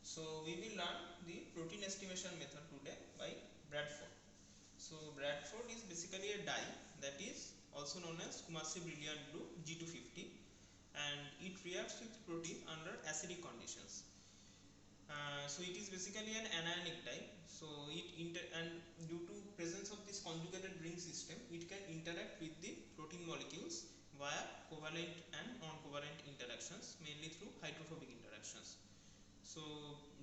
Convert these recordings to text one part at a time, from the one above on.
So we will learn the protein estimation method today by Bradford. So Bradford is basically a dye that is also known as Kumasi Brilliant Blue G250, and it reacts with protein under acidic conditions. So it is basically an anionic dye. So and due to presence of this conjugated ring system, it can interact with the protein molecules via covalent and non-covalent interactions, mainly through hydrophobic interactions. So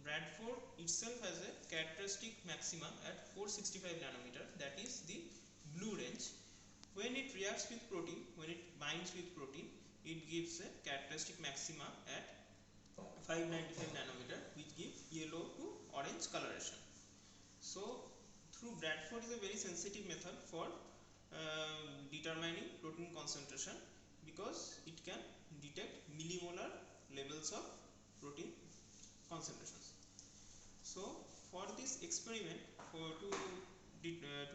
Bradford itself has a characteristic maximum at 465 nanometer, that is the blue range. When it reacts with protein, when it binds with protein, it gives a characteristic maxima at 595 nanometer, which gives yellow to orange coloration. So through Bradford is a very sensitive method for determining protein concentration, because it can detect millimolar levels of protein concentrations. So for this experiment, to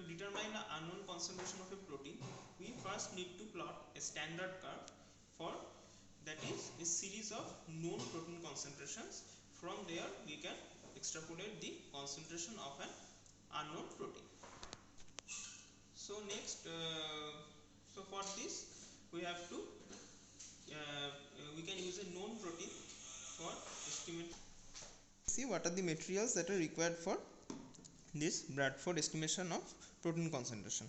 determine the unknown concentration of a protein, we first need to plot a standard curve for, that is, a series of known protein concentrations. From there we can extrapolate the concentration of an unknown protein. So next, so for this we have to we can use a known protein for estimate. See what are the materials that are required for this Bradford estimation of protein concentration.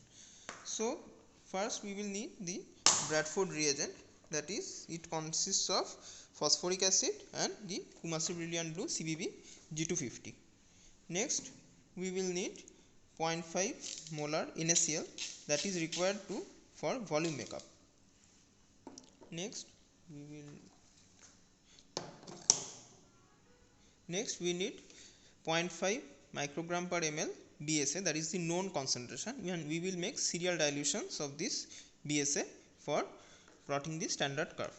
So first we will need the Bradford reagent, that is, it consists of phosphoric acid and the Kumasi Brilliant Blue CBB G250. Next we will need 0.5 molar NaCl, that is required for volume makeup. Next we need 0.5 microgram per ml BSA, that is the known concentration, and we will make serial dilutions of this BSA for plotting the standard curve.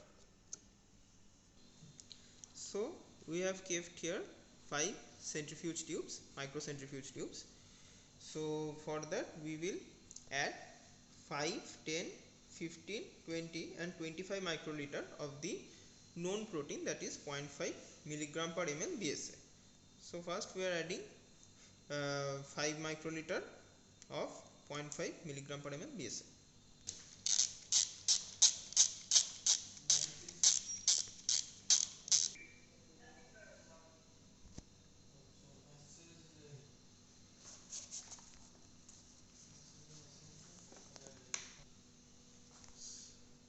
So we have kept here 5 centrifuge tubes, microcentrifuge tubes. So for that we will add 5, 10, 15, 20 and 25 microliter of the known protein, that is 0.5 milligram per ml BSA. So first we are adding 5 microliter of 0.5 milligram per ml BSA.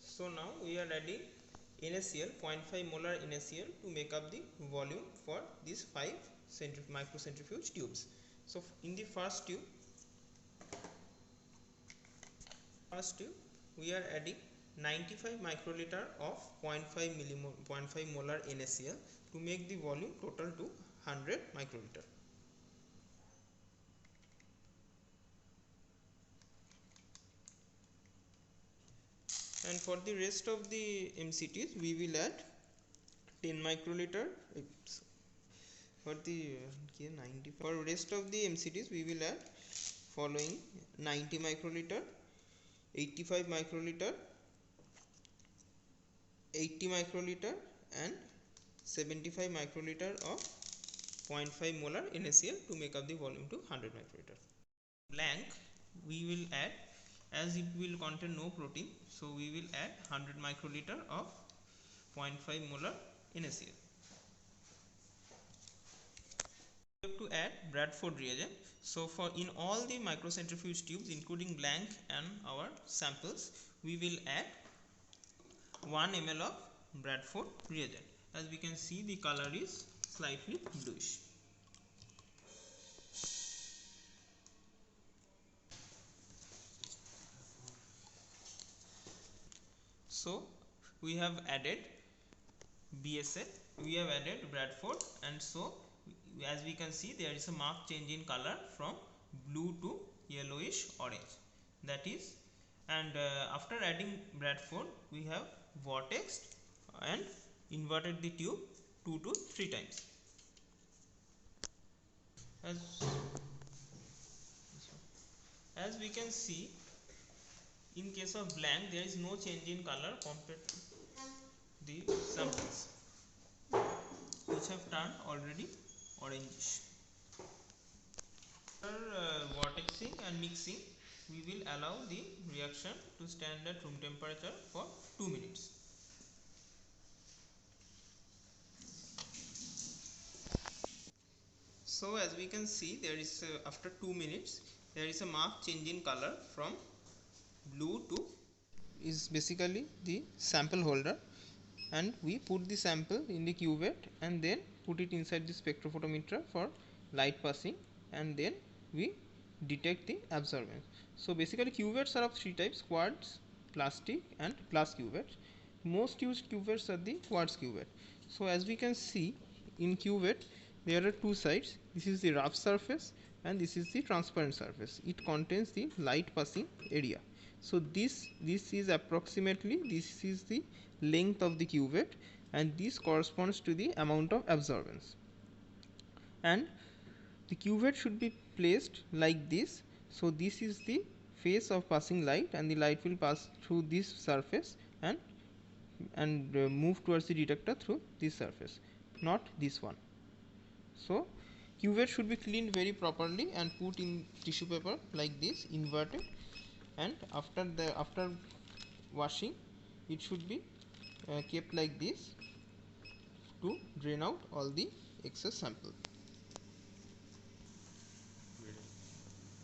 So now we are adding NaCl, 0.5 molar NaCl, to make up the volume for these 5 microcentrifuge tubes. So in the first tube we are adding 95 microliter of 0.5 molar NaCl to make the volume total to 100 microliter. And for the rest of the MCTs we will add 10 microliter. For the for rest of the MCTs we will add following: 90 microliter, 85 microliter, 80 microliter and 75 microliter of 0.5 molar NaCl to make up the volume to 100 microliter. Blank we will add, as it will contain no protein, so we will add 100 microliter of 0.5 molar NaCl. We have to add Bradford reagent. So for in all the microcentrifuge tubes including blank and our samples, we will add 1 ml of Bradford reagent. As we can see, the color is slightly bluish. So we have added BSA, we have added Bradford, and so as we can see, there is a marked change in color from blue to yellowish orange, that is, and after adding Bradford we have vortexed and inverted the tube 2 to 3 times. As we can see, in case of blank there is no change in color compared to the samples which have turned already orange. After vortexing and mixing, we will allow the reaction to stand at room temperature for 2 minutes. So as we can see, there is after 2 minutes there is a marked change in color from blue to is basically the sample holder, and we put the sample in the cuvette and then put it inside the spectrophotometer for light passing, and then we detect the absorbance. So basically cuvettes are of three types: quartz, plastic and glass cuvettes. Most used cuvettes are the quartz cuvette. So as we can see in cuvette, there are two sides. This is the rough surface and this is the transparent surface. It contains the light passing area. So this is approximately, this is the length of the cuvette, and this corresponds to the amount of absorbance. And the cuvette should be placed like this. So this is the face of passing light, and the light will pass through this surface and move towards the detector through this surface, not this one. So cuvette should be cleaned very properly and put in tissue paper like this, inverted, and after washing it should be kept like this to drain out all the excess sample.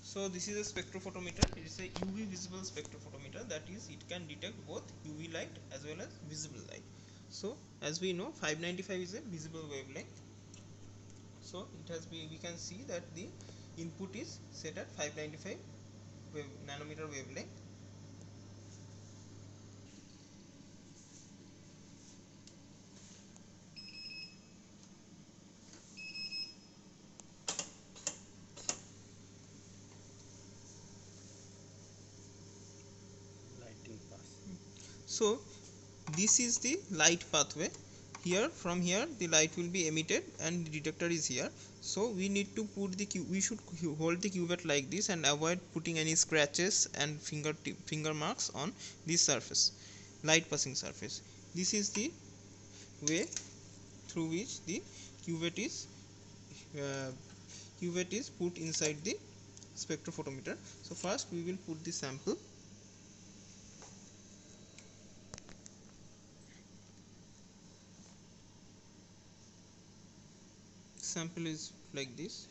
So this is a spectrophotometer. It is a UV visible spectrophotometer, that is it can detect both UV light as well as visible light. So as we know, 595 is a visible wavelength. So it has we can see that the input is set at 595 nanometer wavelength. So this is the light pathway. Here, from here the light will be emitted and the detector is here. So we need to put the we should hold the cuvette like this and avoid putting any scratches and finger marks on this surface, light passing surface. This is the way through which the cuvette uh, is put inside the spectrophotometer. So first we will put the sample. Sample is like this.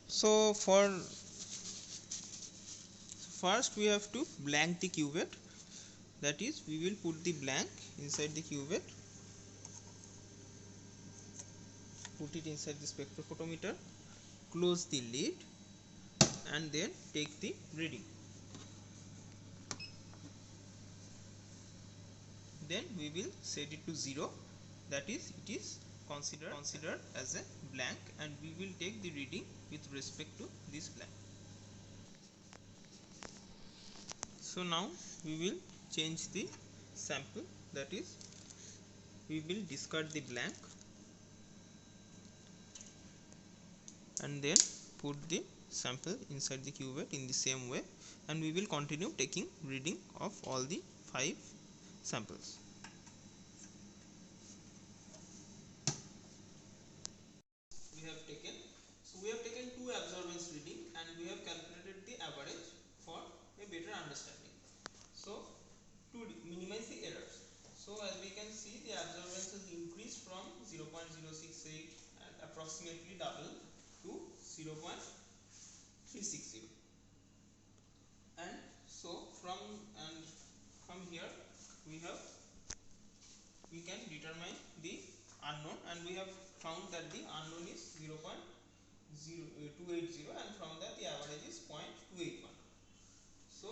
So first we have to blank the cuvette, that is we will put the blank inside the cuvette, put it inside the spectrophotometer, close the lid and then take the reading. Then we will set it to 0, that is it is considered as a blank, and we will take the reading with respect to this blank. So now we will change the sample, that is we will discard the blank and then put the sample inside the cuvette in the same way, and we will continue taking reading of all the 5 samples. We have taken 2 absorbance reading and we have calculated the average for a better understanding. So to minimize the errors, so as we can see, the absorbance has increased from 0.068 and approximately double to 0.360, and so from here we can determine the unknown, and we have found that the unknown is 0.280, and from that the average is 0.281. So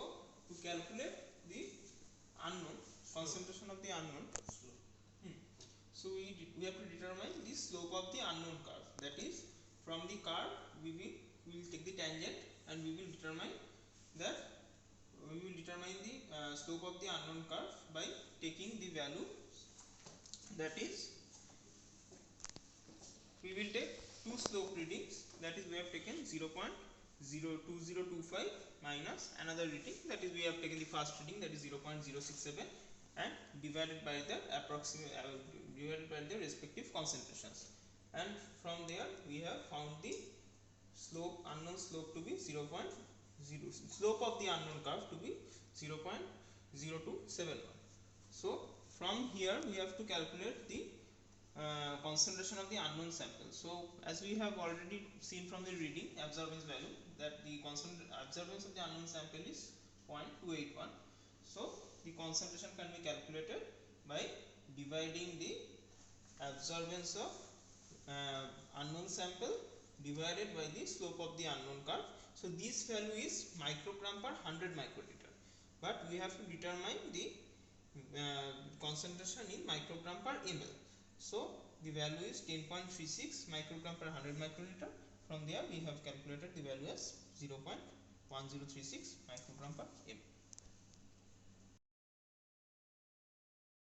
to calculate the unknown, concentration of the unknown, so we have to determine the slope of the unknown curve, that is from the curve we will take the tangent and we will determine the slope of the unknown curve by taking the value, that is we will take 2 slope readings, that is we have taken 0.02025 minus another reading, that is we have taken the first reading, that is 0.067, and divided by the divided by the respective concentrations, and from there we have found the unknown slope to be 0.0, slope of the unknown curve to be 0.0271. So from here we have to calculate the concentration of the unknown sample. So as we have already seen from the reading absorbance value that the absorbance of the unknown sample is 0.281. So the concentration can be calculated by dividing the absorbance of unknown sample divided by the slope of the unknown curve. So this value is microgram per 100 microliter, but we have to determine the concentration in microgram per ml. So the value is 10.36 microgram per 100 microliter. From there we have calculated the value as 0.1036 microgram per ml.